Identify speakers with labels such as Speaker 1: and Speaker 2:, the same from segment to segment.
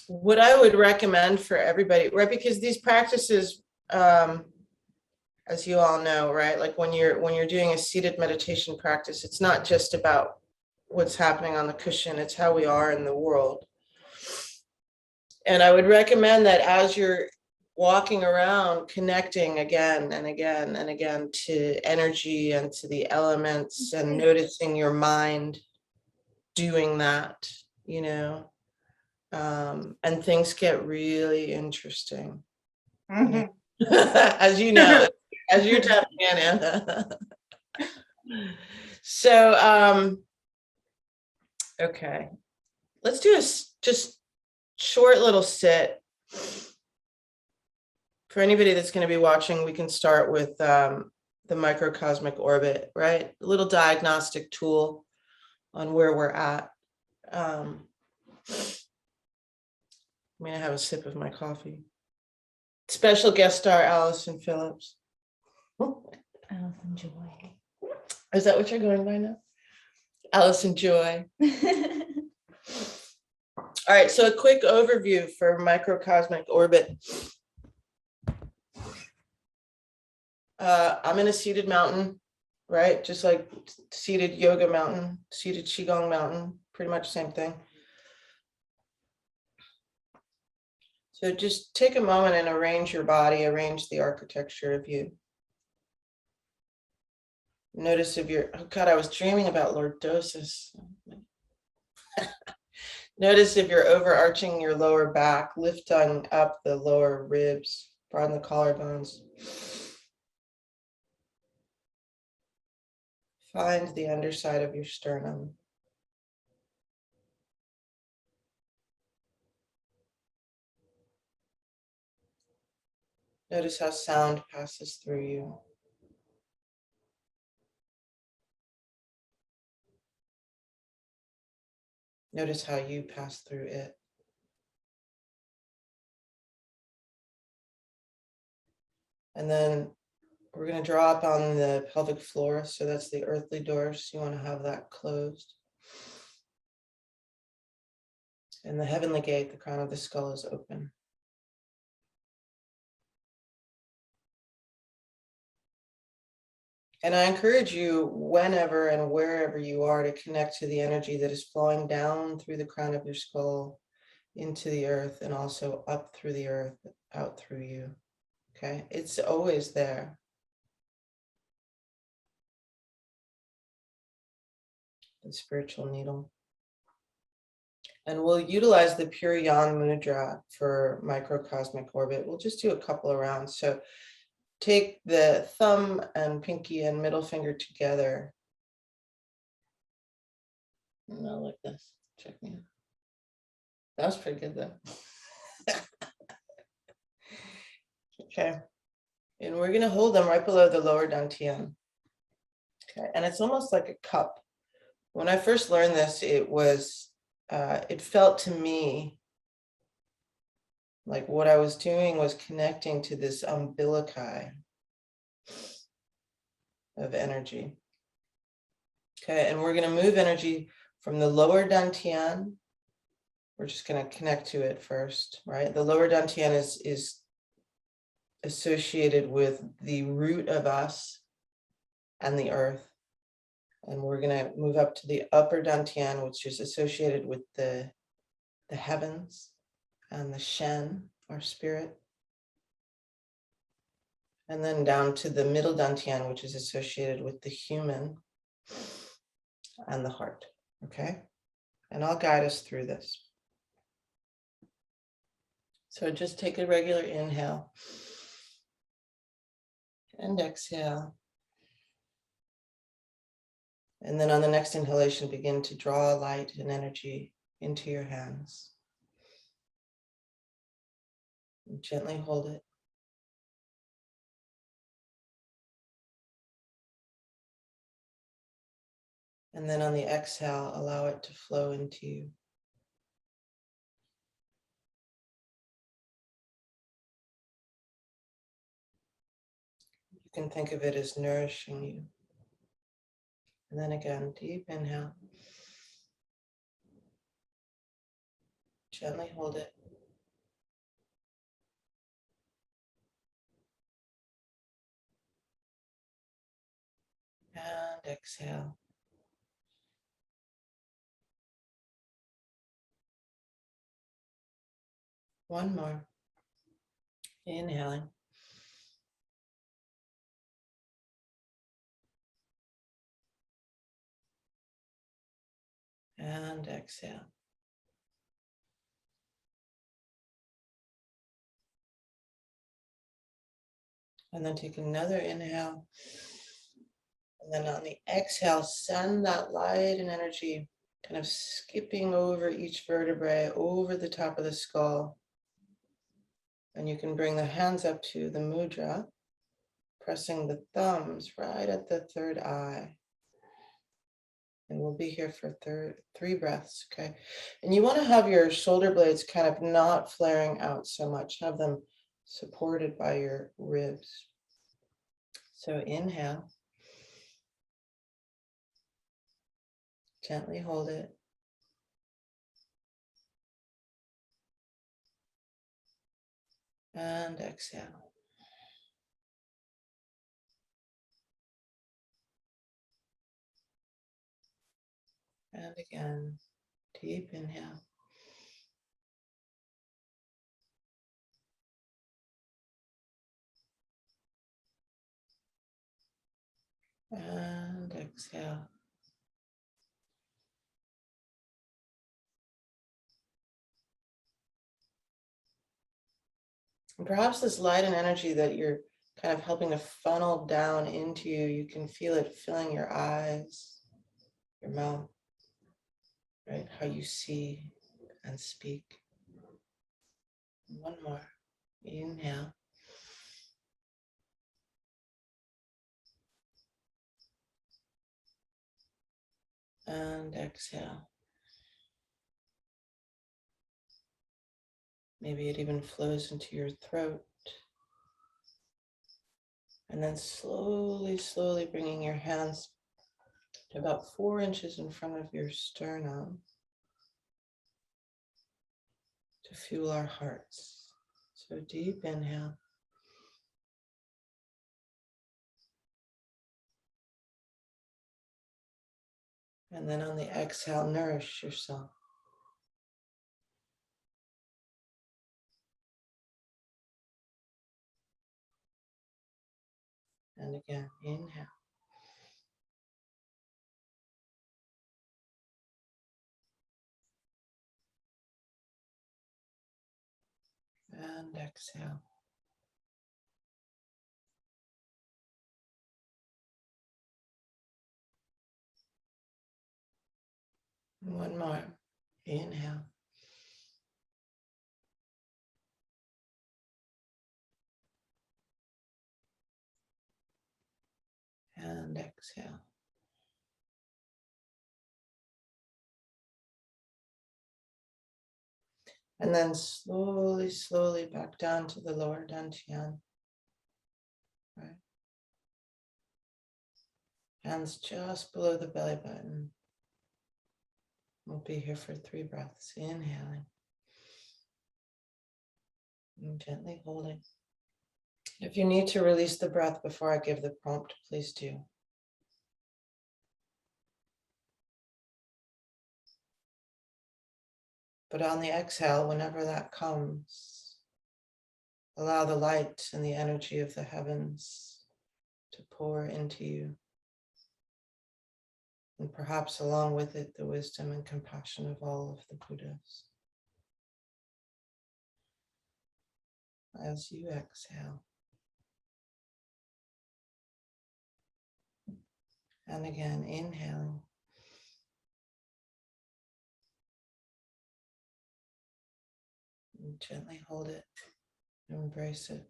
Speaker 1: what I would recommend for everybody, right? Because these practices, as you all know, right? Like when you're doing a seated meditation practice, it's not just about what's happening on the cushion, it's how we are in the world. And I would recommend that as you're walking around, connecting again and again and again to energy and to the elements, and noticing your mind doing that, you know, and things get really interesting.
Speaker 2: Mhm.
Speaker 1: As you know, as you're tapping in, Anna. So, okay, let's do a just short little sit. For anybody that's going to be watching, we can start with the Microcosmic Orbit, right? A little diagnostic tool on where we're at. I'm going to have a sip of my coffee. Special guest star, Allison Phillips.
Speaker 3: Allison Joy.
Speaker 1: Is that what you're going by now? Allison Joy. All right, so a quick overview for Microcosmic Orbit. I'm in a seated mountain, right? Just like seated yoga mountain, seated Qigong mountain, pretty much same thing. So just take a moment and arrange your body, arrange the architecture of you. Notice if you're, oh God, I was dreaming about lordosis. Notice if you're overarching your lower back, lifting up the lower ribs, broaden the collarbones. Find the underside of your sternum. Notice how sound passes through you. Notice how you pass through it. And then we're going to draw up on the pelvic floor. So that's the earthly doors. You want to have that closed. And the heavenly gate, the crown of the skull, is open. And I encourage you, whenever and wherever you are, to connect to the energy that is flowing down through the crown of your skull into the earth, and also up through the earth, out through you. Okay, it's always there. The spiritual needle. And we'll utilize the Pure Yan Mudra for Microcosmic Orbit. We'll just do a couple of rounds. So take the thumb and pinky and middle finger together. No, like this. Check me out. That was pretty good though. Okay. And we're going to hold them right below the lower dantian. Okay. And it's almost like a cup. When I first learned this, it felt to me like what I was doing was connecting to this umbilici of energy. Okay, and we're going to move energy from the lower dantian. We're just going to connect to it first, right? The lower dantian is associated with the root of us and the earth. And we're going to move up to the upper dantian, which is associated with the heavens and the Shen, our spirit. And then down to the middle dantian, which is associated with the human and the heart. Okay? And I'll guide us through this. So just take a regular inhale and exhale. And then on the next inhalation, begin to draw light and energy into your hands. And gently hold it. And then on the exhale, allow it to flow into you. You can think of it as nourishing you. And then again, deep inhale. Gently hold it. And exhale. One more. Inhaling. And exhale. And then take another inhale. And then on the exhale, send that light and energy kind of skipping over each vertebrae, over the top of the skull. And you can bring the hands up to the mudra, pressing the thumbs right at the third eye. And we'll be here for three breaths, okay? And you want to have your shoulder blades kind of not flaring out so much. Have them supported by your ribs. So inhale. Gently hold it. And exhale. And again, deep inhale. And exhale. And perhaps this light and energy that you're kind of helping to funnel down into you, you can feel it filling your eyes, your mouth, right? How you see and speak. One more. Inhale. And exhale. Maybe it even flows into your throat. And then slowly, slowly bringing your hands to about 4 inches in front of your sternum to fuel our hearts. So deep inhale. And then on the exhale, nourish yourself. And again, inhale. And exhale. One more. Inhale. And exhale. And then slowly, slowly back down to the lower dantian. Right. Hands just below the belly button. We'll be here for 3 breaths. Inhaling. And gently holding. If you need to release the breath before I give the prompt, please do. But on the exhale, whenever that comes, allow the light and the energy of the heavens to pour into you. And perhaps along with it, the wisdom and compassion of all of the Buddhas. As you exhale. And again, inhaling. And gently hold it, embrace it.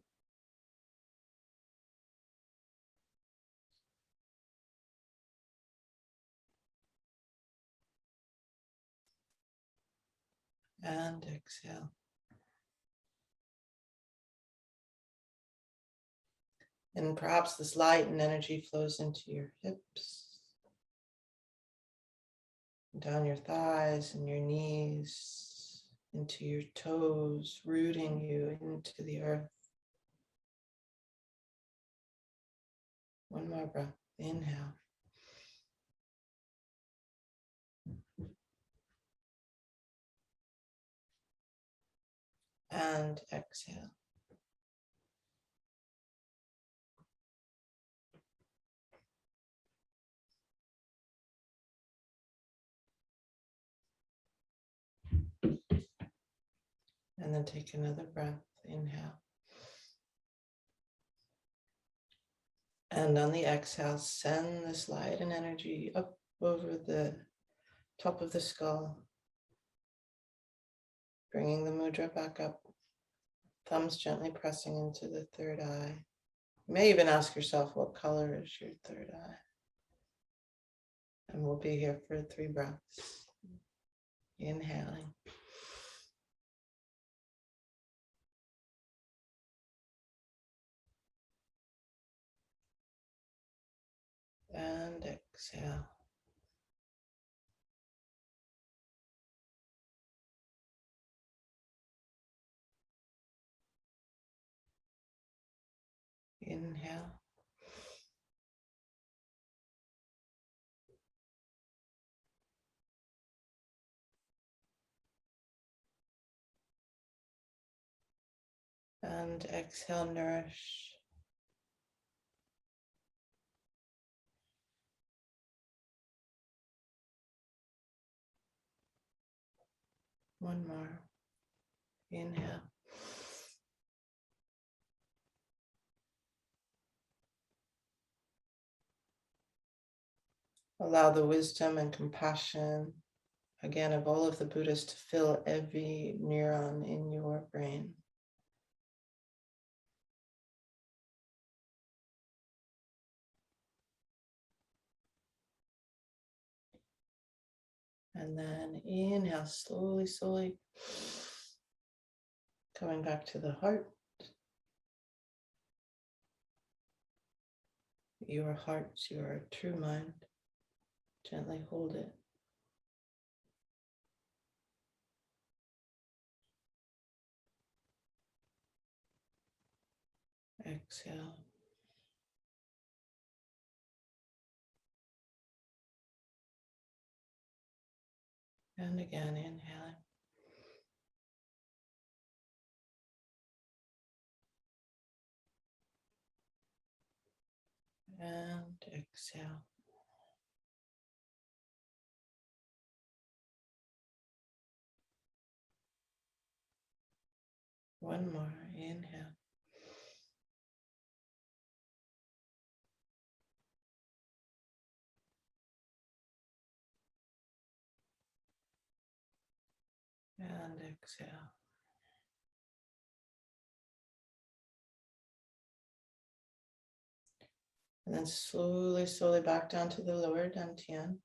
Speaker 1: And exhale. And perhaps this light and energy flows into your hips, down your thighs and your knees, into your toes, rooting you into the earth. One more breath. Inhale. And exhale. And then take another breath. Inhale. And on the exhale, send this light and energy up over the top of the skull, bringing the mudra back up, thumbs gently pressing into the third eye. You may even ask yourself, what color is your third eye? And we'll be here for 3 breaths. Inhaling. And exhale. Inhale. And exhale, nourish. One more. Inhale. Allow the wisdom and compassion, again, of all of the Buddhas to fill every neuron in your brain. And then inhale, slowly, slowly, coming back to the heart. Your heart, your true mind. Gently hold it. Exhale. And again, inhaling. And exhale. One more. Inhale. And exhale. And then slowly, slowly back down to the lower dantian.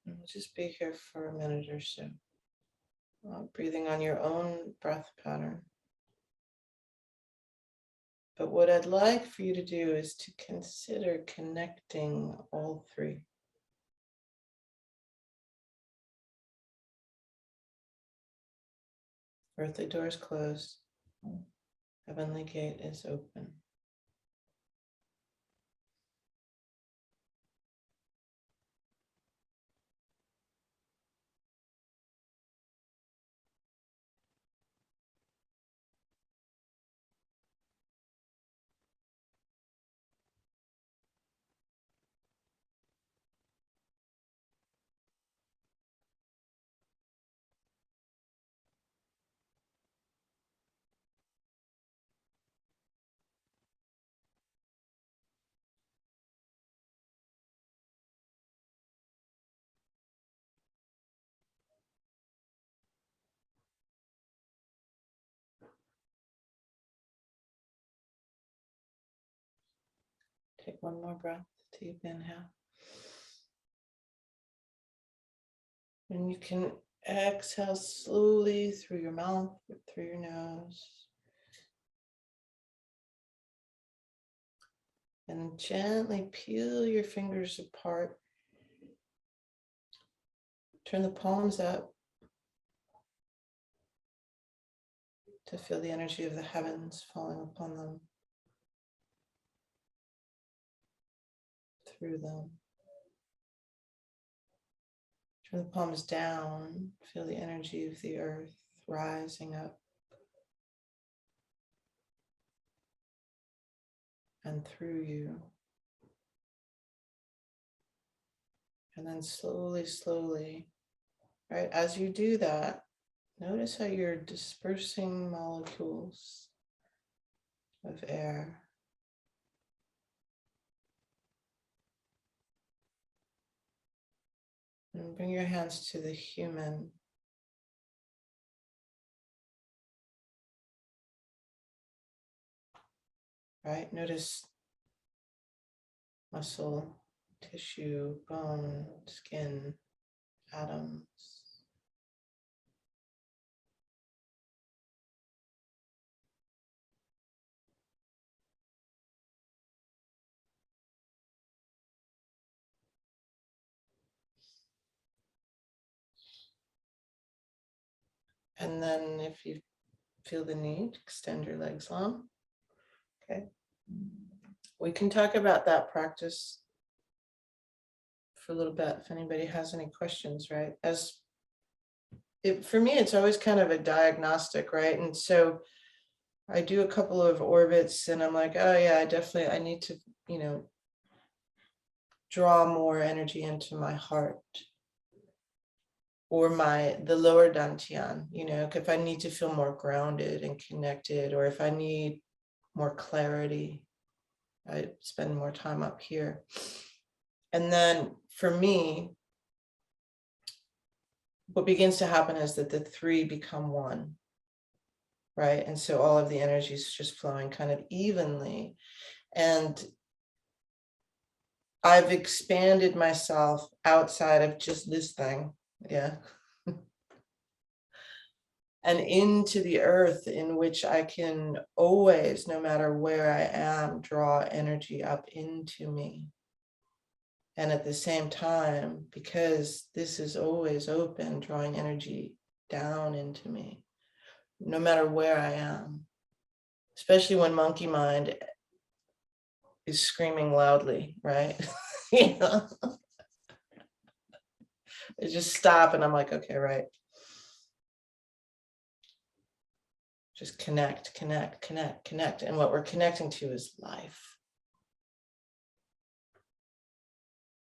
Speaker 1: And we'll just be here for a minute or so. Breathing on your own breath pattern. But what I'd like for you to do is to consider connecting all 3. Earthly door is closed. Heavenly gate is open. Take one more breath, deep inhale. And you can exhale slowly through your mouth, through your nose. And gently peel your fingers apart Turn the palms up to feel the energy of the heavens falling upon them, through them. Turn the palms down, feel the energy of the earth rising up and through you. And then slowly, slowly, right, as you do that, notice how you're dispersing molecules of air. And bring your hands to the human. Right? Notice muscle, tissue, bone, skin, atoms. And then if you feel the need, extend your legs long. Okay. We can talk about that practice for a little bit if anybody has any questions, right? For me, it's always kind of a diagnostic, right? And so I do a couple of orbits and I'm like, oh yeah, I need to, draw more energy into my heart or the lower dantian, if I need to feel more grounded and connected, or if I need more clarity, I spend more time up here. And then for me, what begins to happen is that the three become one, right? And so all of the energy is just flowing kind of evenly. And I've expanded myself outside of just this thing, yeah, and into the earth, in which I can always, no matter where I am, draw energy up into me. And at the same time, because this is always open, drawing energy down into me, no matter where I am, especially when monkey mind is screaming loudly, right? I just stop and I'm like, okay, right. Just connect, connect, connect, connect. And what we're connecting to is life,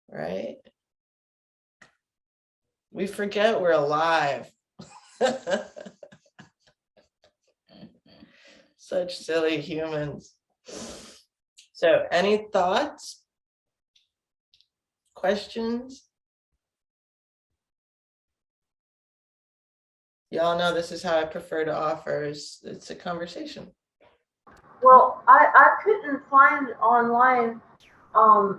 Speaker 1: right? We forget we're alive. Such silly humans. So any thoughts, questions? Y'all know this is how I prefer to offer, it's a conversation.
Speaker 2: Well, I couldn't find online, uh,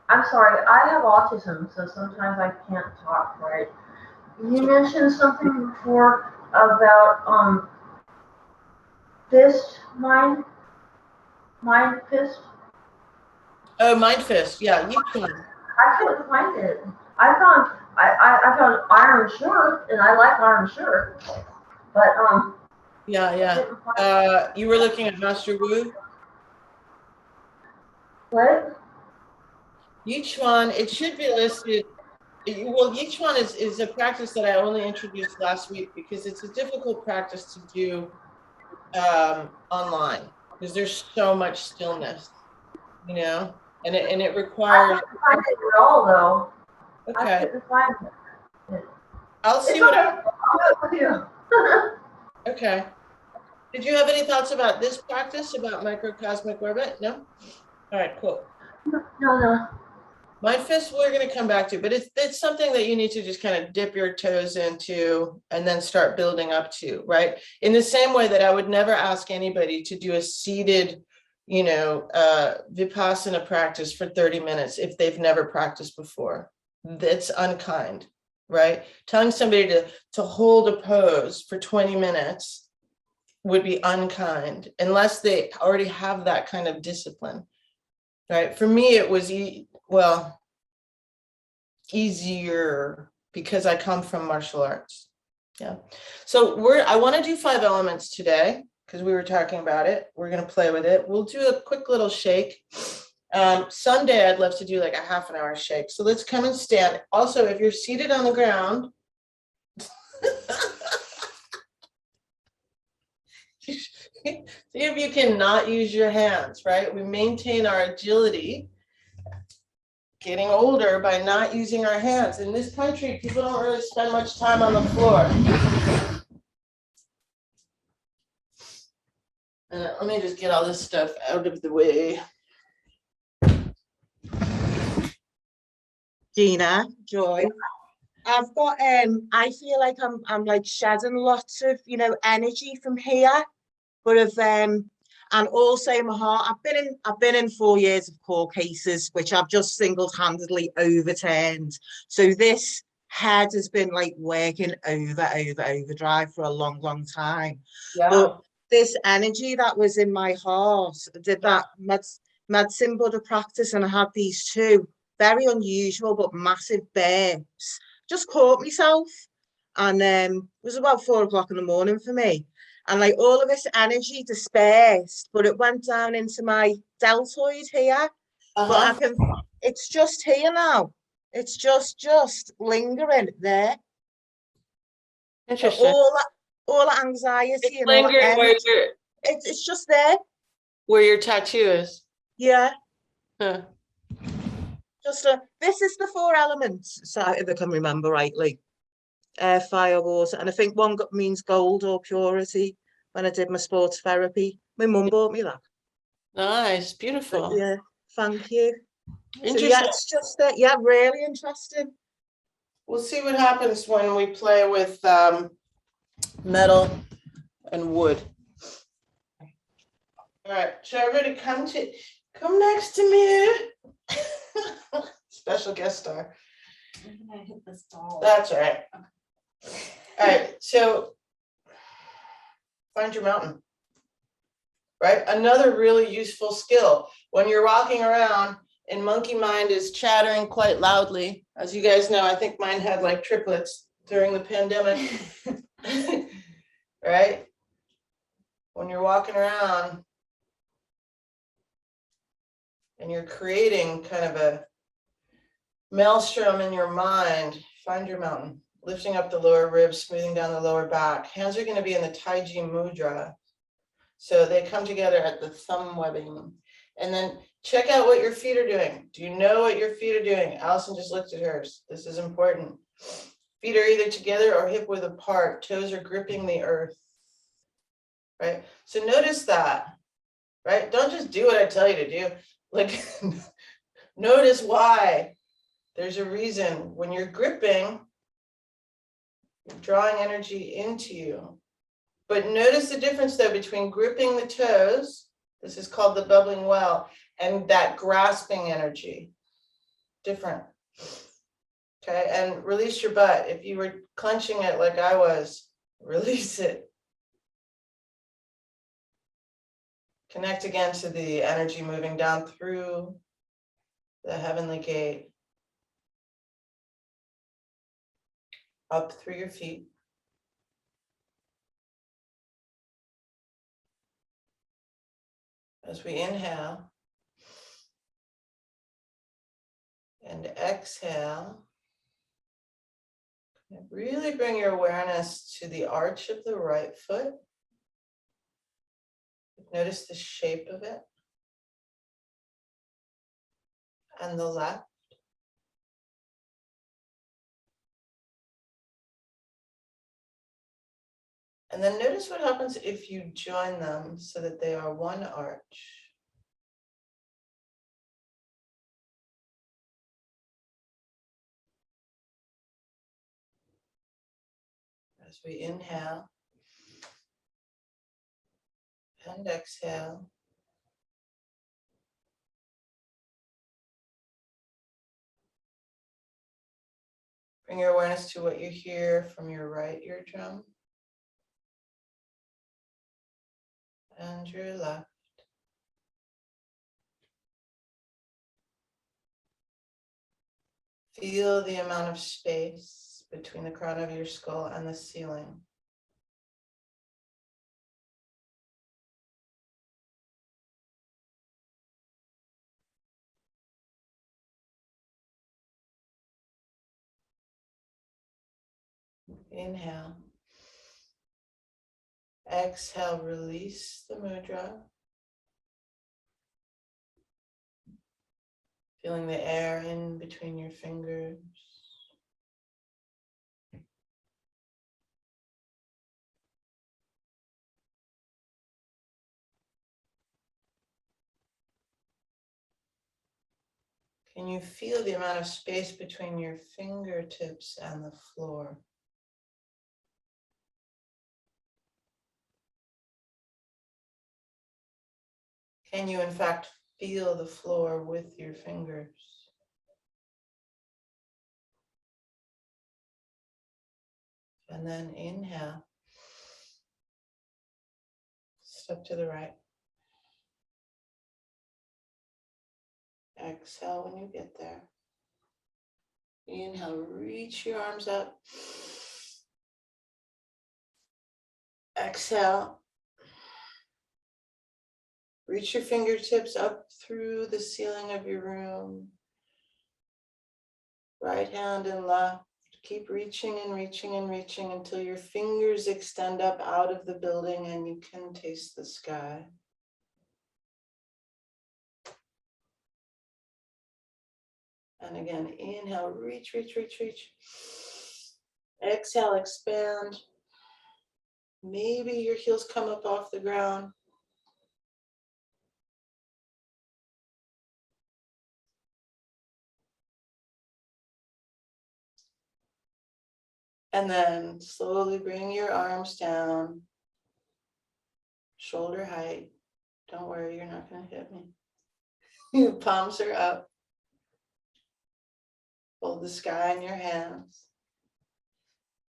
Speaker 2: I'm sorry, I have autism, so sometimes I can't talk right. You mentioned something before about, fist, mind fist.
Speaker 1: Oh, Mind Fist, yeah, you can.
Speaker 2: I couldn't find it. I found Iron Shirt, and I like Iron Shirt, but
Speaker 1: Yeah. You were looking at Master Wu?
Speaker 2: What?
Speaker 1: Yichuan, it should be listed. Well, Yichuan is a practice that I only introduced last week because it's a difficult practice to do online because there's so much stillness, and it
Speaker 2: I
Speaker 1: requires.
Speaker 2: couldn't find it at all, though. I
Speaker 1: Okay,
Speaker 2: couldn't find it.
Speaker 1: I'll
Speaker 2: It's
Speaker 1: see
Speaker 2: okay.
Speaker 1: what
Speaker 2: I'll go with you.
Speaker 1: okay. Did you have any thoughts about this practice, about microcosmic orbit? No? All right, cool.
Speaker 2: No.
Speaker 1: Mind Fist, we're going to come back to, but it's something that you need to just kind of dip your toes into and then start building up to, right? In the same way that I would never ask anybody to do a seated, Vipassana practice for 30 minutes if they've never practiced before. That's unkind, right? Telling somebody to hold a pose for 20 minutes would be unkind unless they already have that kind of discipline. right? For me, it was, well, easier because I come from martial arts. Yeah. So I want to do 5 elements today because we were talking about it. We're going to play with it. We'll do a quick little shake. Someday I'd love to do like a half an hour shake. So let's come and stand. Also, if you're seated on the ground, see if you can not use your hands, right? We maintain our agility getting older by not using our hands. In this country, people don't really spend much time on the floor. And let me just get all this stuff out of the way.
Speaker 4: Gina, Joy, I've got I feel like I'm like shedding lots of energy from here, but and also in my heart, I've been in 4 years of court cases which I've just single-handedly overturned. So this head has been like working overdrive for a long time. But this energy that was in my heart, I did that medicine Buddha practice, and I had these 2 very unusual but massive burps. Just caught myself, and it was about 4 o'clock in the morning for me, and like all of this energy dispersed, but it went down into my deltoid here. But it's just here now. It's just lingering there.
Speaker 1: Interesting.
Speaker 4: All that anxiety
Speaker 1: It's
Speaker 4: and all that
Speaker 1: lingering where
Speaker 4: energy, it's just there.
Speaker 1: where your tattoo is.
Speaker 4: Yeah.
Speaker 1: Huh.
Speaker 4: This is the 4 elements, so if I can remember rightly. Air, fire, water, and I think one means gold or purity. When I did my sports therapy, my mum bought me that.
Speaker 1: Nice, beautiful.
Speaker 4: But yeah, thank you.
Speaker 1: Interesting.
Speaker 4: So yeah, it's just really interesting.
Speaker 1: We'll see what happens when we play with metal and wood. All right, so everybody come next to me. Special guest star.
Speaker 3: I'm gonna hit this doll.
Speaker 1: That's all right. All right, so find your mountain, right? Another really useful skill. When you're walking around and monkey mind is chattering quite loudly, as you guys know, I think mine had like triplets during the pandemic, right? When you're walking around and you're creating kind of a maelstrom in your mind, find your mountain. Lifting up the lower ribs, smoothing down the lower back. Hands are going to be in the Taiji mudra. So they come together at the thumb webbing. And then check out what your feet are doing. Do you know what your feet are doing? Allison just looked at hers. This is important. Feet are either together or hip width apart. Toes are gripping the earth. Right? So notice that. Right? Don't just do what I tell you to do. Like, notice why. There's a reason. When you're gripping, you're drawing energy into you. But notice the difference though between gripping the toes, this is called the bubbling well, and that grasping energy. Different. Okay, and release your butt. If you were clenching it like I was, release it. Connect again to the energy moving down through the heavenly gate. Up through your feet. As we inhale and exhale, really bring your awareness to the arch of the right foot. Notice the shape of it. And the left. And then notice what happens if you join them so that they are one arch. As we inhale and exhale. Bring your awareness to what you hear from your right eardrum and your left. Feel the amount of space between the crown of your skull and the ceiling. Inhale. Exhale, release the mudra. Feeling the air in between your fingers. Can you feel the amount of space between your fingertips and the floor? Can you, in fact, feel the floor with your fingers? And then inhale. Step to the right. Exhale when you get there. Inhale, reach your arms up. Exhale. Reach your fingertips up through the ceiling of your room. Right hand and left. Keep reaching and reaching and reaching until your fingers extend up out of the building and you can taste the sky. And again, inhale, reach, reach, reach, reach. Exhale, expand. Maybe your heels come up off the ground. And then slowly bring your arms down, shoulder height. Don't worry, you're not going to hit me. Your palms are up. Hold the sky in your hands.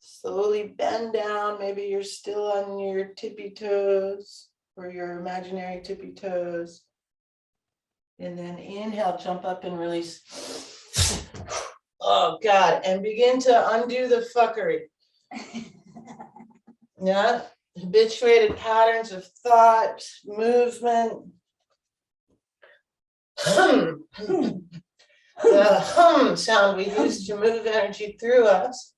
Speaker 1: Slowly bend down. Maybe you're still on your tippy toes or your imaginary tippy toes. And then inhale, jump up and release. Oh God, and begin to undo the fuckery. Yeah, habituated patterns of thought, movement. The hum sound we use to move energy through us.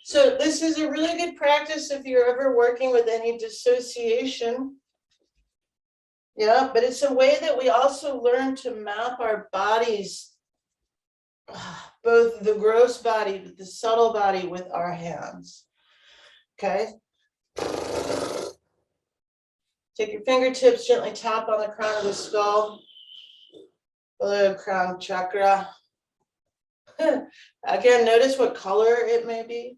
Speaker 1: So this is a really good practice if you're ever working with any dissociation. Yeah, but it's a way that we also learn to map our bodies, both the gross body, but the subtle body with our hands. Okay. Take your fingertips, gently tap on the crown of the skull, below crown chakra. Again, notice what color it may be.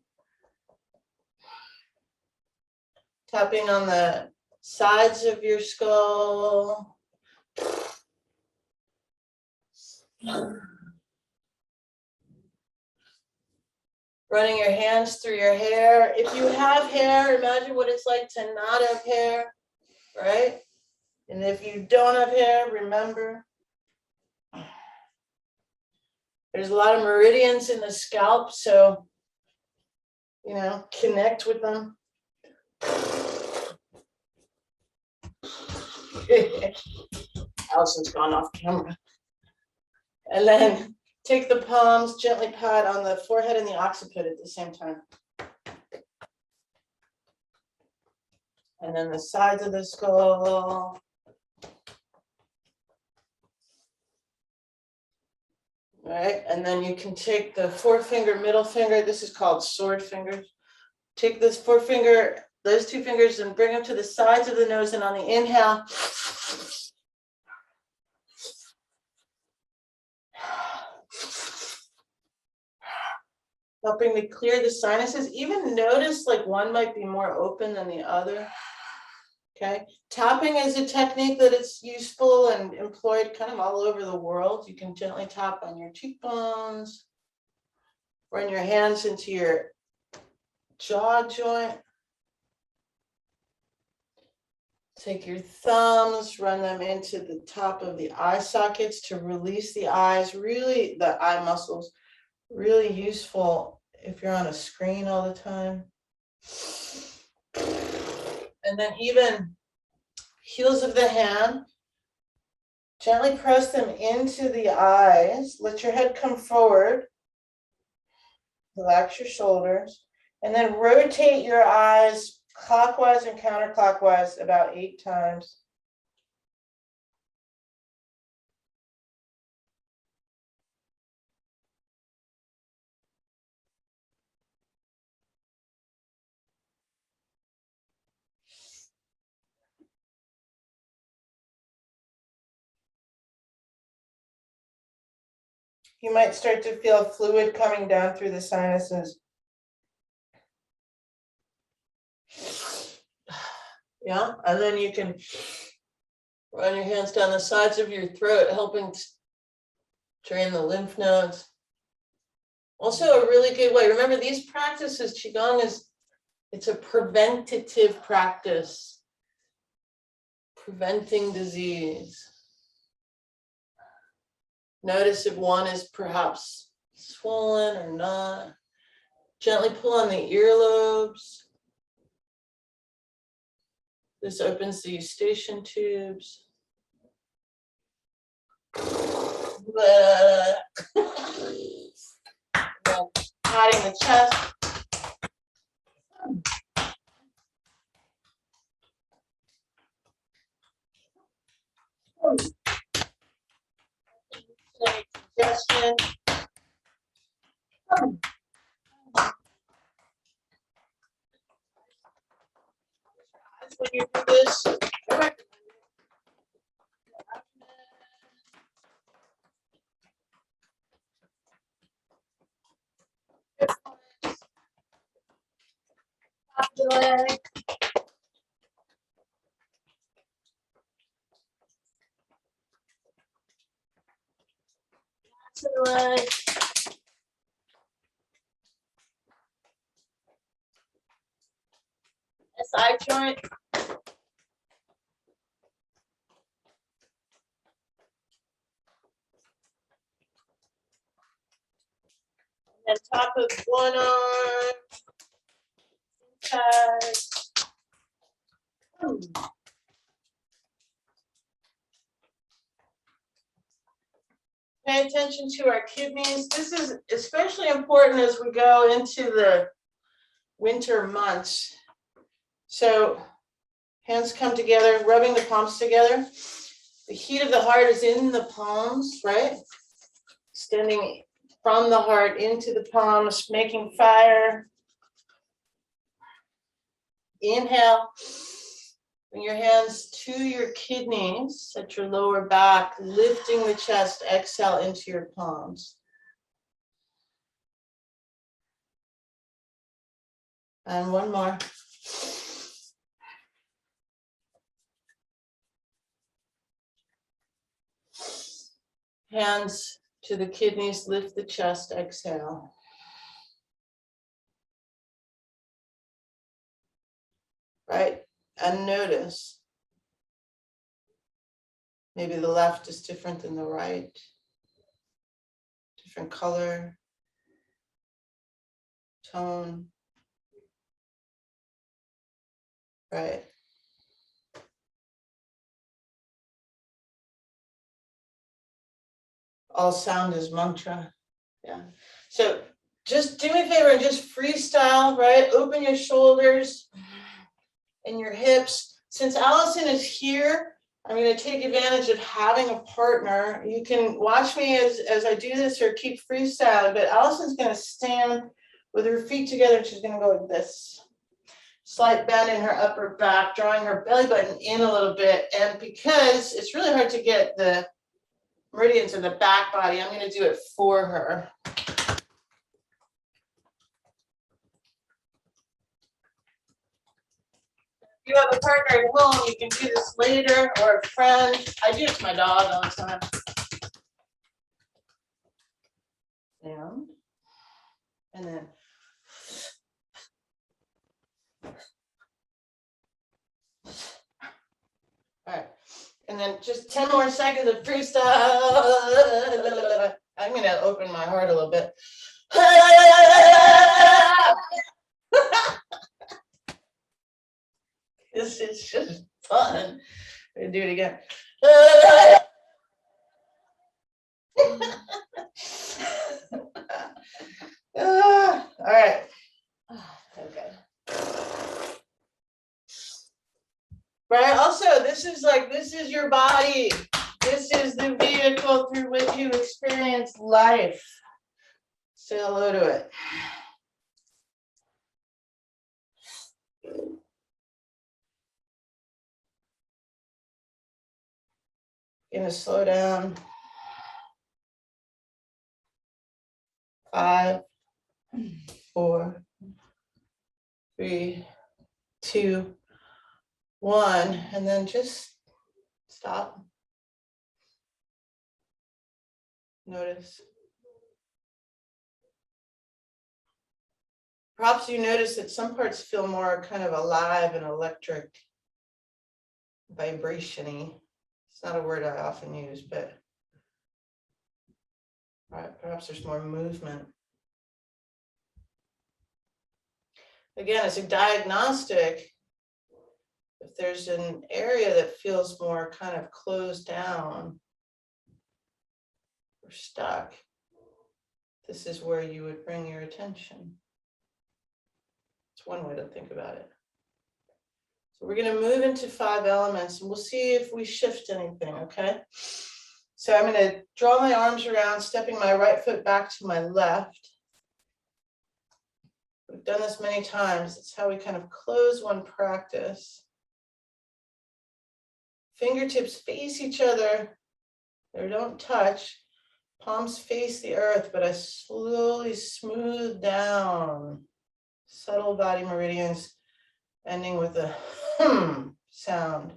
Speaker 1: Tapping on the sides of your skull. Running your hands through your hair. If you have hair, imagine what it's like to not have hair, right? And if you don't have hair, remember, there's a lot of meridians in the scalp, so, connect with them. Allison's gone off camera. And then take the palms, gently pat on the forehead and the occiput at the same time. And then the sides of the skull. Right, and then you can take the forefinger, middle finger, this is called sword fingers. Take this forefinger, those two fingers, and bring them to the sides of the nose, and on the inhale, helping to clear the sinuses. Even notice like one might be more open than the other. Okay, tapping is a technique that it's useful and employed kind of all over the world. You can gently tap on your cheekbones, run your hands into your jaw joint. Take your thumbs, run them into the top of the eye sockets to release the eyes, really the eye muscles, really useful if you're on a screen all the time. And then even heels of the hand, gently press them into the eyes. Let your head come forward. Relax your shoulders. And then rotate your eyes clockwise and counterclockwise about 8 times. You might start to feel fluid coming down through the sinuses. Yeah, and then you can run your hands down the sides of your throat, helping drain the lymph nodes. Also a really good way, remember these practices, Qigong it's a preventative practice, preventing disease. Notice if one is perhaps swollen or not. Gently pull on the earlobes. This opens the eustachian tubes. Patting the chest. Congestion. When you do this, the leg. To the leg. A side joint. And top of one arm. Side. Pay attention to our kidneys. This is especially important as we go into the winter months. So hands come together, rubbing the palms together. The heat of the heart is in the palms, right? Extending from the heart into the palms, making fire. Inhale. Bring your hands to your kidneys at your lower back, lifting the chest. Exhale into your palms. And one more. Hands to the kidneys, lift the chest, exhale. Right? And notice. Maybe the left is different than the right. Different color, tone. Right? All sound is mantra. Yeah. So just do me a favor and just freestyle, right? Open your shoulders and your hips. Since Allison is here, I'm going to take advantage of having a partner. You can watch me as I do this or keep freestyling, but Allison's going to stand with her feet together and she's going to go like this. Slight bend in her upper back, drawing her belly button in a little bit. And because it's really hard to get the meridians in the back body, I'm going to do it for her. If you have a partner at home, you can do this later, or a friend. I do it to my dog all the time. Down. And then And then just 10 more seconds of freestyle. I'm gonna open my heart a little bit. This is just fun. I'm gonna do it again. All right. Okay. Right. Also, this is your body. This is the vehicle through which you experience life. Say hello to it. Gonna slow down. 5, 4, 3, 2, 1, and then just stop. Notice. Perhaps you notice that some parts feel more kind of alive and electric, vibration-y. It's not a word I often use, but perhaps there's more movement. Again, as a diagnostic, if there's an area that feels more kind of closed down or stuck, this is where you would bring your attention. It's one way to think about it. So we're going to move into 5 elements and we'll see if we shift anything, okay? So I'm going to draw my arms around, stepping my right foot back to my left. We've done this many times. It's how we kind of close one practice. Fingertips face each other. They don't touch. Palms face the earth, but I slowly smooth down subtle body meridians, ending with a sound.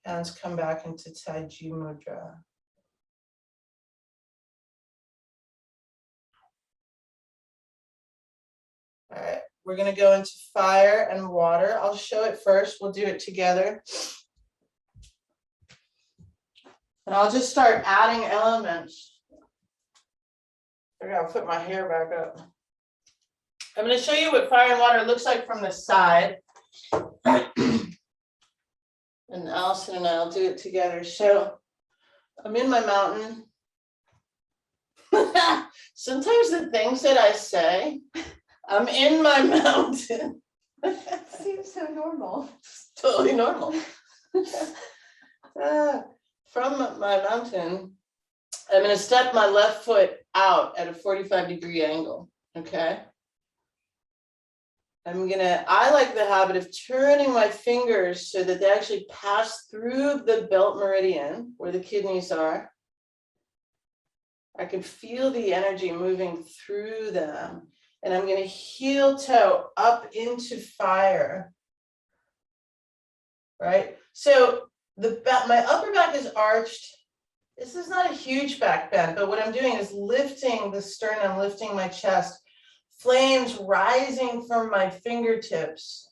Speaker 1: Hands come back into Taiji Mudra. All right, we're going to go into fire and water. I'll show it first. We'll do it together. And I'll just start adding elements. I gotta put my hair back up. I'm going to show you what fire and water looks like from the side. And Allison and I'll do it together. So I'm in my mountain. Sometimes the things that I say, I'm in my mountain.
Speaker 3: Seems so normal.
Speaker 1: It's totally normal. From my mountain, I'm going to step my left foot out at a 45-degree angle. Okay. I like the habit of turning my fingers so that they actually pass through the belt meridian where the kidneys are. I can feel the energy moving through them. And I'm going to heel toe up into fire. Right? So my upper back is arched. This is not a huge back bend, but what I'm doing is lifting the sternum, lifting my chest. Flames rising from my fingertips.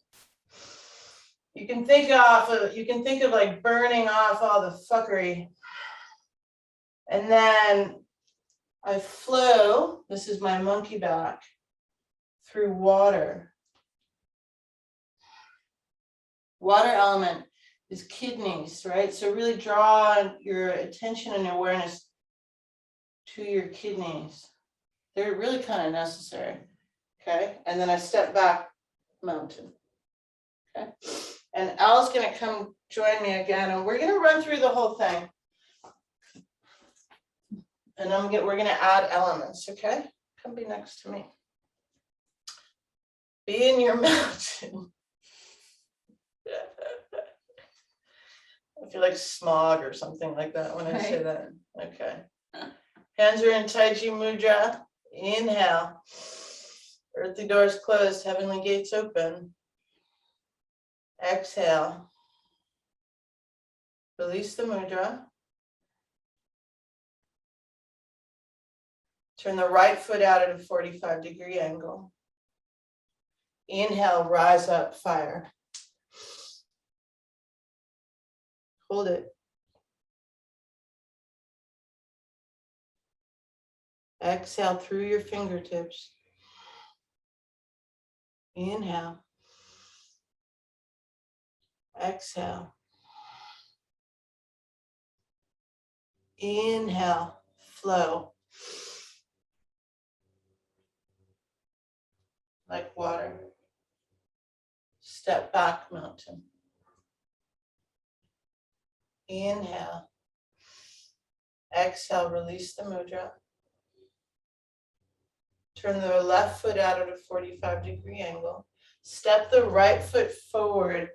Speaker 1: You can think of like burning off all the fuckery. And then I flow, this is my monkey back, through water. Water element is kidneys, right? So really draw your attention and awareness to your kidneys. They're really kind of necessary. Okay, and then I step back, mountain. Okay, and Al's going to come join me again, and we're going to run through the whole thing. And we're going to add elements. Okay, come be next to me. Be in your mountain. I feel like smog or something like that when I say that. Okay. Hands are in Taiji Mudra. Inhale. Earthly doors closed, heavenly gates open. Exhale. Release the mudra. Turn the right foot out at a 45-degree angle. Inhale, rise up, fire. Hold it. Exhale through your fingertips. Inhale. Exhale. Inhale. Flow. Like water. Step back, mountain. Inhale. Exhale, release the mudra. Turn the left foot out at a 45-degree angle. Step the right foot forward.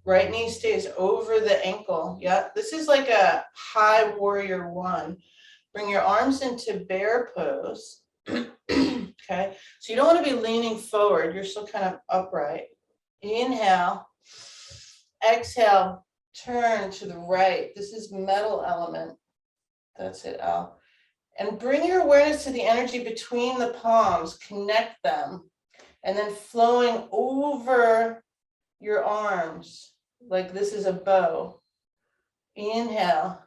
Speaker 1: Right knee stays over the ankle. Yeah, this is like a high warrior one. Bring your arms into bear pose. Okay, so you don't want to be leaning forward. You're still kind of upright. Inhale. Exhale. Turn to the right. This is metal element. That's it, Al. And bring your awareness to the energy between the palms. Connect them. And then flowing over your arms, like this is a bow. Inhale.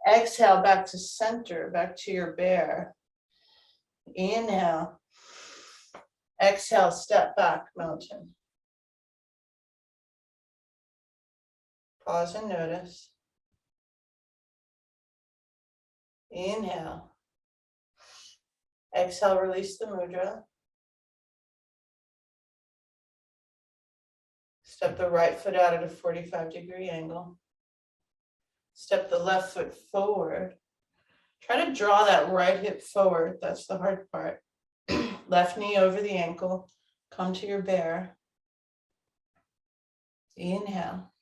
Speaker 1: Exhale, back to center, back to your bear. Inhale. Exhale, step back, mountain. Pause and notice. Inhale. Exhale, release the mudra. Step the right foot out at a 45-degree angle. Step the left foot forward. Try to draw that right hip forward. That's the hard part. Left knee over the ankle. Come to your bear. Inhale.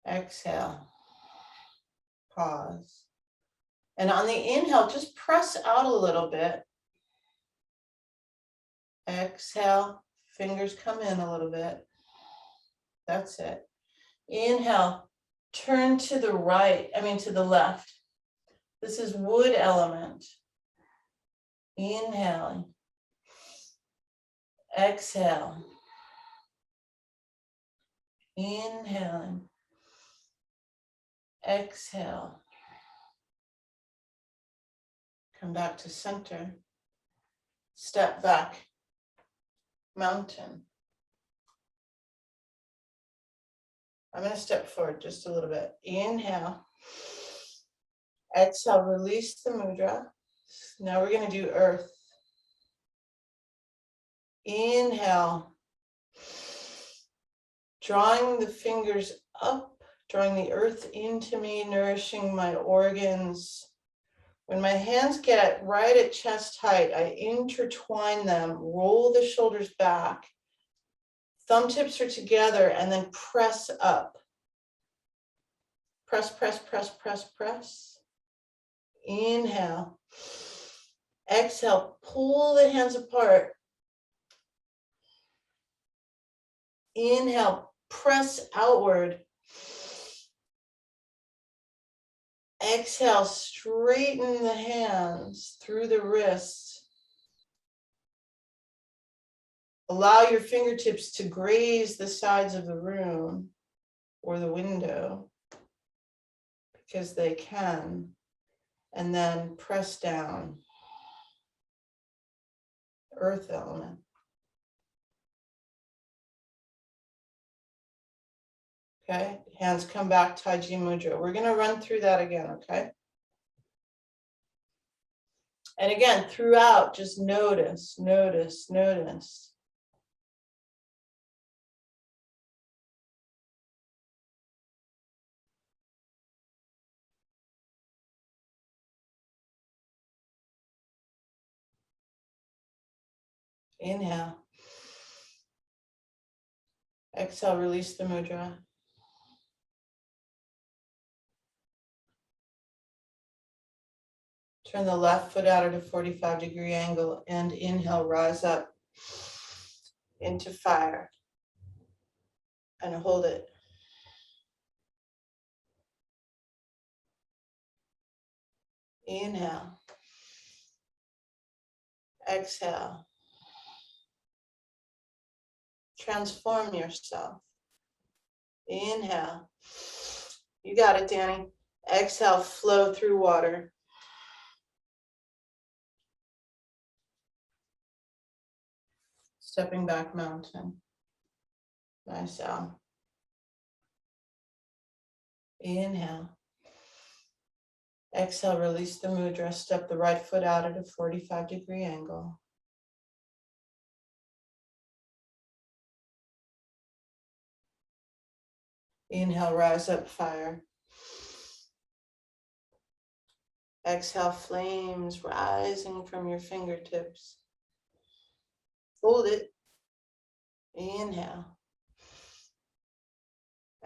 Speaker 1: Exhale. Pause. And on the inhale, just press out a little bit. Exhale. Fingers come in a little bit. That's it. Inhale. Turn to the right, to the left. This is wood element. Inhaling. Exhale. Inhaling. Exhale. Come back to center. Step back. Mountain. I'm going to step forward just a little bit. Inhale. Exhale, release the mudra. Now we're going to do earth. Inhale. Drawing the fingers up, drawing the earth into me, nourishing my organs. When my hands get right at chest height, I intertwine them, roll the shoulders back. Thumb tips are together and then press up. Press, press, press, press, press. Inhale. Exhale, pull the hands apart. Inhale, press outward. Exhale, straighten the hands through the wrists. Allow your fingertips to graze the sides of the room or the window because they can. And then press down. Earth element. Okay, hands come back, Taiji Mudra. We're going to run through that again, okay? And again, throughout, just notice, notice, notice. Inhale. Exhale, release the mudra. Turn the left foot out at a 45-degree angle and inhale, rise up into fire and hold it. Inhale. Exhale. Transform yourself Inhale. You got it, Danny. Exhale, flow through water. Stepping back, mountain. Nice out. Inhale. Exhale, release the mudra. Step the right foot out at a 45-degree angle. Inhale, rise up, fire. Exhale, flames rising from your fingertips. Hold it. Inhale.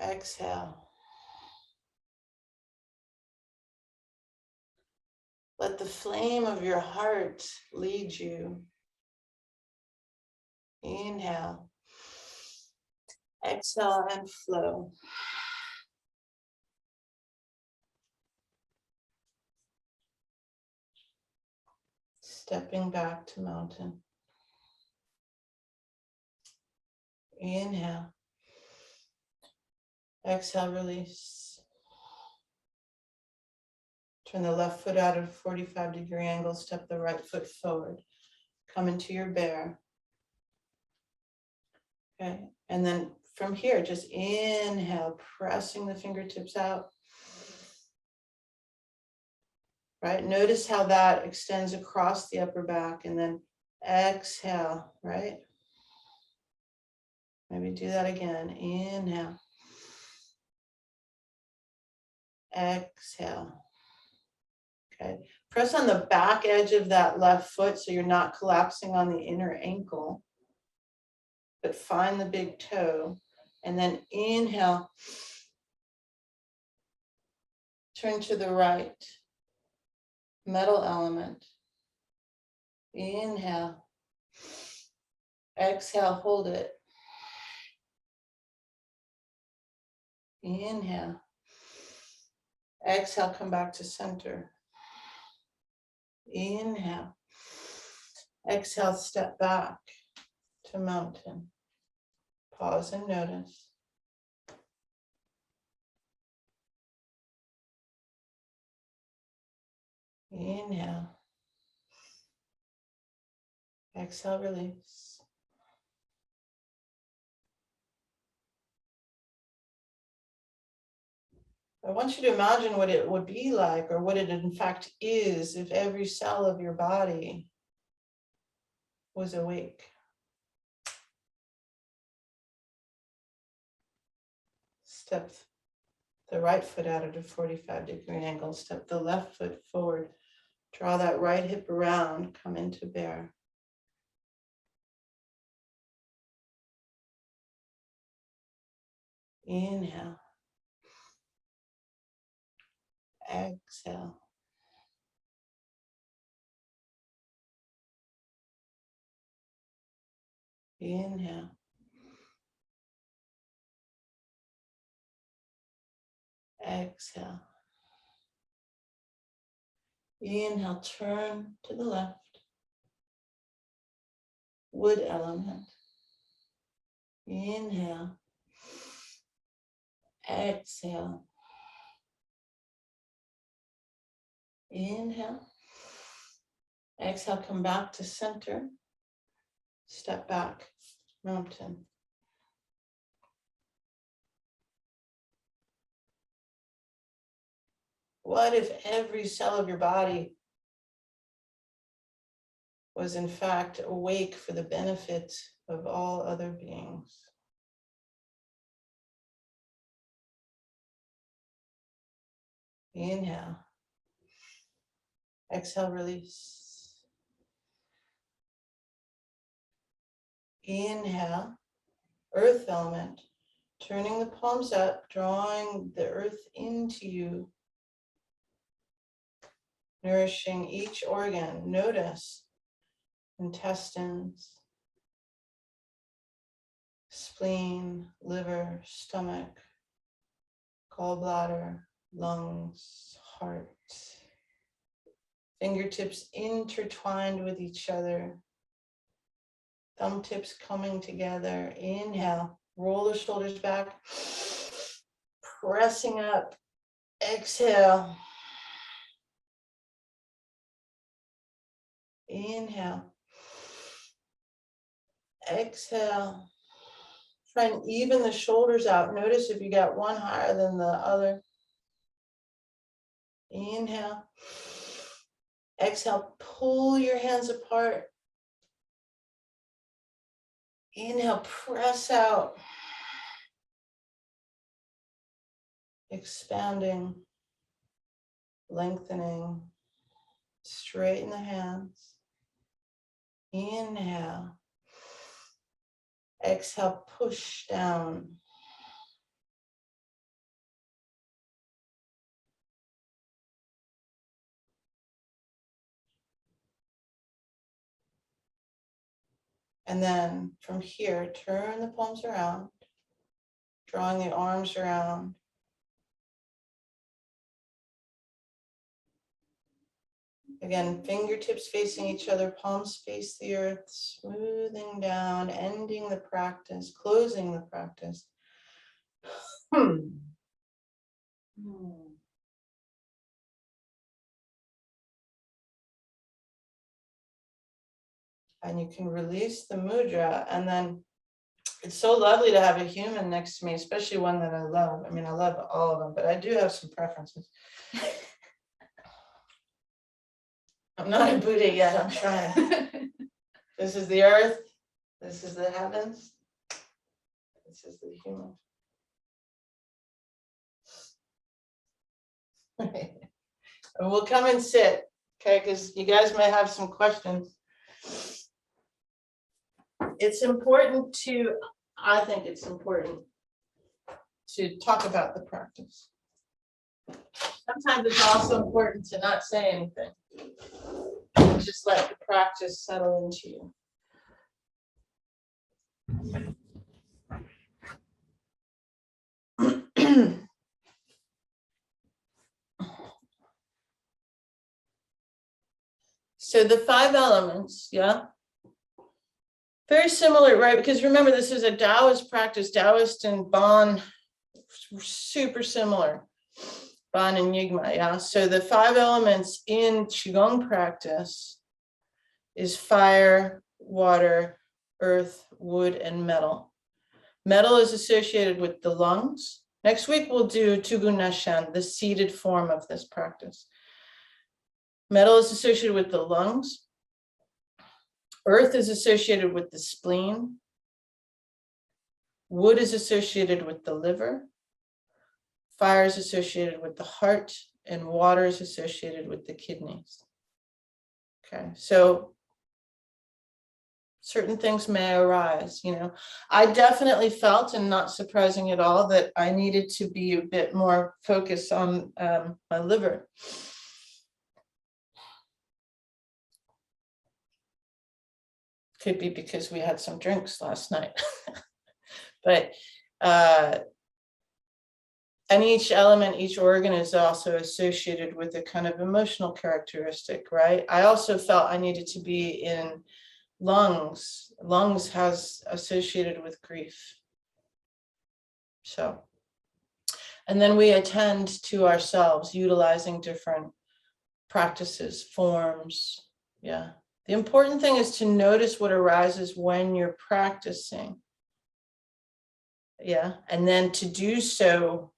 Speaker 1: Exhale. Let the flame of your heart lead you. Inhale. Exhale and flow. Stepping back to mountain. Inhale. Exhale, release. Turn the left foot out at a 45-degree angle. Step the right foot forward. Come into your bear. Okay, and then from here, just inhale, pressing the fingertips out. Right, notice how that extends across the upper back, and then exhale, right? Maybe do that again. Inhale. Exhale. Okay, press on the back edge of that left foot so you're not collapsing on the inner ankle, but find the big toe, and then inhale. Turn to the right. Metal element. Inhale. Exhale, hold it. Inhale. Exhale, come back to center. Inhale. Exhale, step back to mountain. Pause and notice. Inhale. Exhale, release. I want you to imagine what it would be like, or what it in fact is, if every cell of your body was awake. Step the right foot out at a 45-degree angle. Step the left foot forward. Draw that right hip around. Come into bear. Inhale. Exhale. Inhale. Exhale. Inhale, turn to the left. Wood element. Inhale. Exhale. Inhale. Exhale, come back to center. Step back, mountain. What if every cell of your body was in fact awake for the benefit of all other beings? Inhale. Exhale, release. Inhale, earth element, turning the palms up, drawing the earth into you, nourishing each organ. Notice intestines, spleen, liver, stomach, gallbladder, lungs, heart. Fingertips intertwined with each other. Thumb tips coming together. Inhale, roll the shoulders back. pressing up. Exhale. Inhale. Exhale. Try and even the shoulders out. Notice if you got one higher than the other. Inhale. Exhale. Pull your hands apart. Inhale. Press out. Expanding. Lengthening. Straighten the hands. Inhale. Exhale, push down. And then from here, turn the palms around, drawing the arms around. Again, fingertips facing each other, palms face the earth, smoothing down, ending the practice, closing the practice. And you can release the mudra. And then it's so lovely to have a human next to me, especially one that I love. I mean, I love all of them, but I do have some preferences. I'm not a Buddha yet, I'm trying. This is the earth, this is the heavens, this is the human. And we'll come and sit, okay, because you guys may have some questions. It's important to, I think it's important to talk about the practice. Sometimes it's also important to not say anything. Just let the practice settle into you. So the 5 elements, yeah, very similar, right? Because remember, this is a Taoist practice. Taoist and Bon, super similar. Bon and Yigma, yeah. So the 5 elements in Qigong practice is fire, water, earth, wood, and metal. Metal is associated with the lungs. Next week, we'll do Tugun Nashan, the seated form of this practice. Metal is associated with the lungs. Earth is associated with the spleen. Wood is associated with the liver. Fire is associated with the heart, and water is associated with the kidneys. Okay, so certain things may arise, you know. I definitely felt, and not surprising at all, that I needed to be a bit more focused on my liver. Could be because we had some drinks last night. But and each element, each organ is also associated with a kind of emotional characteristic, right? I also felt I needed to be in lungs. Lungs has associated with grief. So, and then we attend to ourselves, utilizing different practices, forms. Yeah. The important thing is to notice what arises when you're practicing. Yeah. And then to do so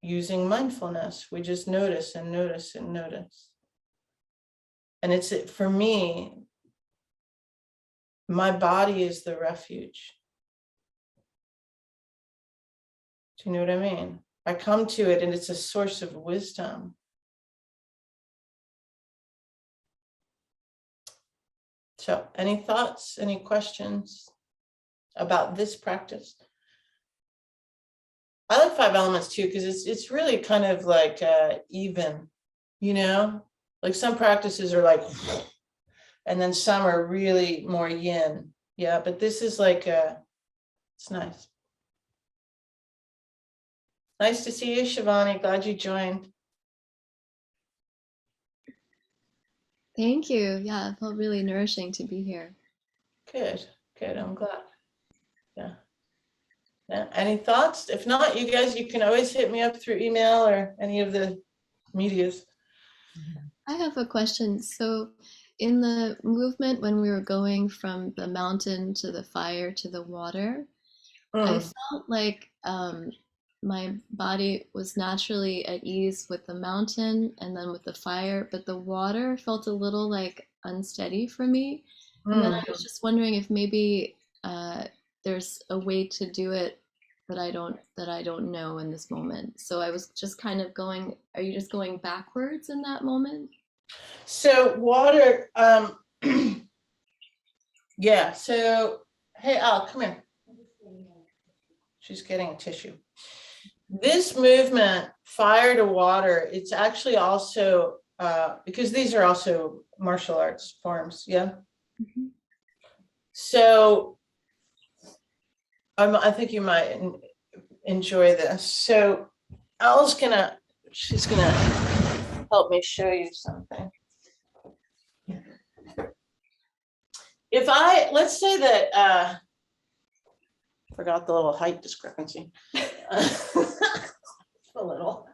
Speaker 1: using mindfulness. We just notice and notice and notice. And it's, for me, my body is the refuge. Do you know what I mean? I come to it and it's a source of wisdom. So, any thoughts, any questions about this practice? I like 5 elements too, because it's really kind of like even, you know, like some practices are like, and then some are really more yin. Yeah, but this is like, it's nice. Nice to see you, Shivani. Glad you joined.
Speaker 3: Thank you. Yeah, it felt really nourishing to be here.
Speaker 1: Good, good. I'm glad. Yeah. Yeah, any thoughts? If not, you guys, you can always hit me up through email or any of the medias.
Speaker 3: I have a question. So, in the movement when we were going from the mountain to the fire to the water, I
Speaker 1: Mm.
Speaker 3: felt like my body was naturally at ease with the mountain and then with the fire, but the water felt a little like unsteady for me. And then I
Speaker 1: Mm.
Speaker 3: was just wondering if maybe there's a way to do it that I don't know in this moment. So I was just kind of going, are you just going backwards in that moment?
Speaker 1: So water, yeah, so, hey, Al, come here. She's getting a tissue. This movement, fire to water, it's actually also, because these are also martial arts forms, yeah?
Speaker 3: Mhm.
Speaker 1: So I think you might enjoy this. So Al's she's gonna help me show you something. If let's say that, forgot the little height discrepancy. A little.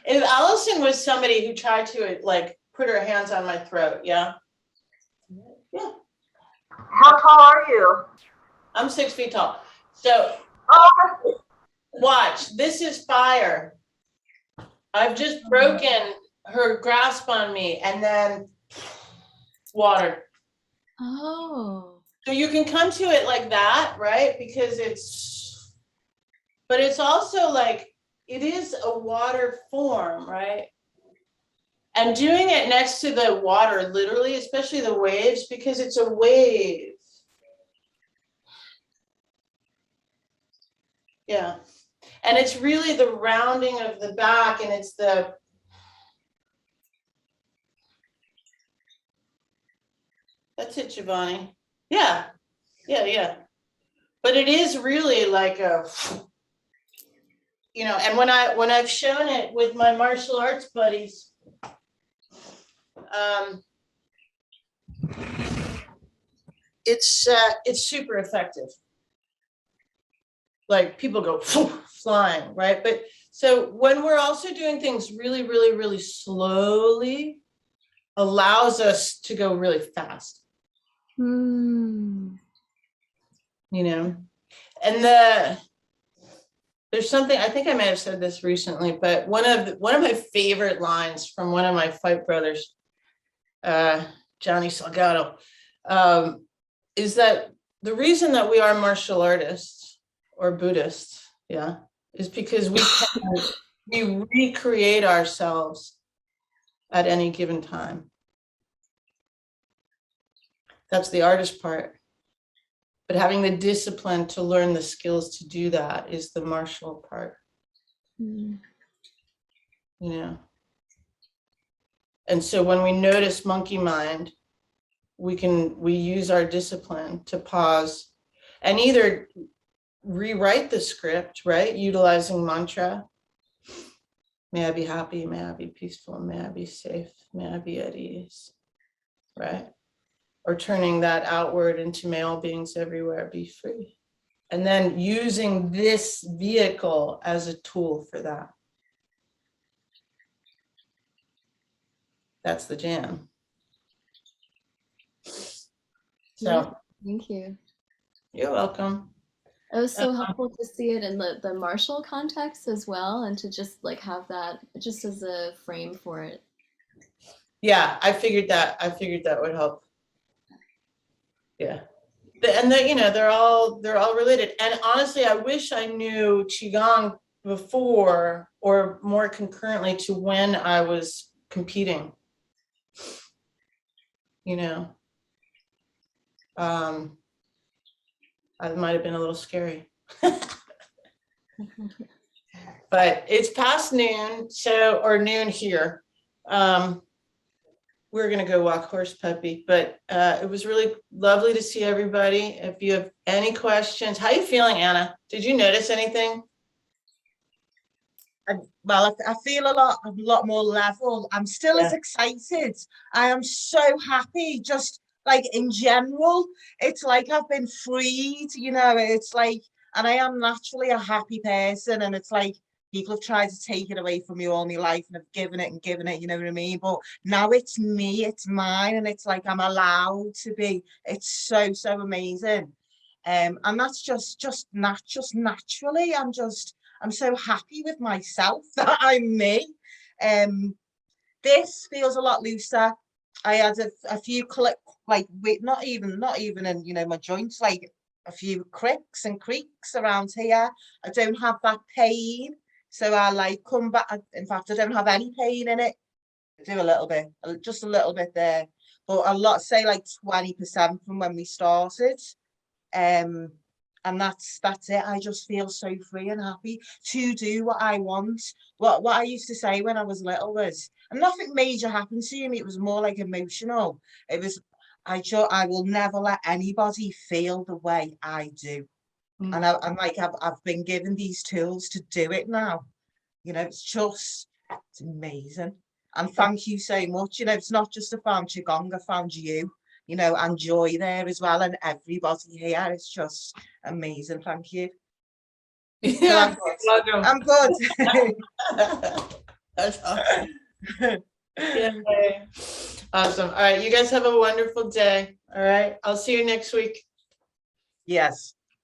Speaker 1: If Allison was somebody who tried to like put her hands on my throat, yeah? Yeah,
Speaker 2: How tall are you?
Speaker 1: I'm 6 feet tall. So
Speaker 2: Oh,
Speaker 1: watch, this is fire. I've just broken her grasp on me and then water.
Speaker 3: Oh.
Speaker 1: So you can come to it like that, right? Because but it's also like, it is a water form, right? And doing it next to the water, literally, especially the waves, because it's a wave. Yeah. And it's really the rounding of the back, and it's that's it, Giovanni. Yeah. Yeah, yeah. But it is really like and when I've shown it with my martial arts buddies, it's super effective. Like people go flying, right? But so when we're also doing things really, really, really slowly, allows us to go really fast,
Speaker 3: Hmm.
Speaker 1: And there's something, I think I may have said this recently, but one of my favorite lines from one of my fight brothers, Johnny Salgado, is that the reason that we are martial artists or Buddhists, yeah, is because we recreate ourselves at any given time. That's the artist part. But having the discipline to learn the skills to do that is the martial part.
Speaker 3: Hmm.
Speaker 1: And so when we notice monkey mind, we use our discipline to pause and either rewrite the script, right? Utilizing mantra. May I be happy, may I be peaceful, may I be safe, may I be at ease, right? Or turning that outward into may all beings everywhere be free. And then using this vehicle as a tool for that. That's the jam. So
Speaker 3: Thank you.
Speaker 1: you're welcome.
Speaker 3: It was so helpful to see it in the martial context as well, and to just like have that just as a frame for it.
Speaker 1: Yeah, I figured that would help. Yeah. And they're all related. And honestly, I wish I knew Qigong before or more concurrently to when I was competing. I might have been a little scary. But it's past noon, or noon here. We're gonna go walk horse puppy, but it was really lovely to see everybody. If you have any questions, how are you feeling, Anna? Did you notice anything?
Speaker 4: Well, I feel a lot more level. I'm still as excited. I am so happy, just like in general. It's like I've been freed, it's like And I am naturally a happy person, and it's like people have tried to take it away from me all my life and have given it and given it, you know what I mean? But now it's me, it's mine, and it's like I'm allowed to be. It's so, so amazing. And that's just naturally, I'm so happy with myself that I'm me. This feels a lot looser. I had a few click, like not even in, you know, my joints, like a few cricks and creaks around here. I don't have that pain, so I like come back. In fact, I don't have any pain in it. I do a little bit, just a little bit there, but a lot, say like 20% from when we started. Um, and that's it. I just feel so free and happy to do what I want. What I used to say when I was little was, and nothing major happened to me. It was more like emotional. It was, I will never let anybody feel the way I do. And I'm like, I've been given these tools to do it now. You know, it's amazing. And thank you so much. You know, it's not just I found Qigong, I found you, you know, and Joy there as well, and everybody here. It's just amazing. Thank you. So
Speaker 1: Yeah,
Speaker 4: I'm good.
Speaker 1: that's awesome. Yay. Awesome. All right, you guys have a wonderful day. All right, I'll see you next week.
Speaker 4: Yes.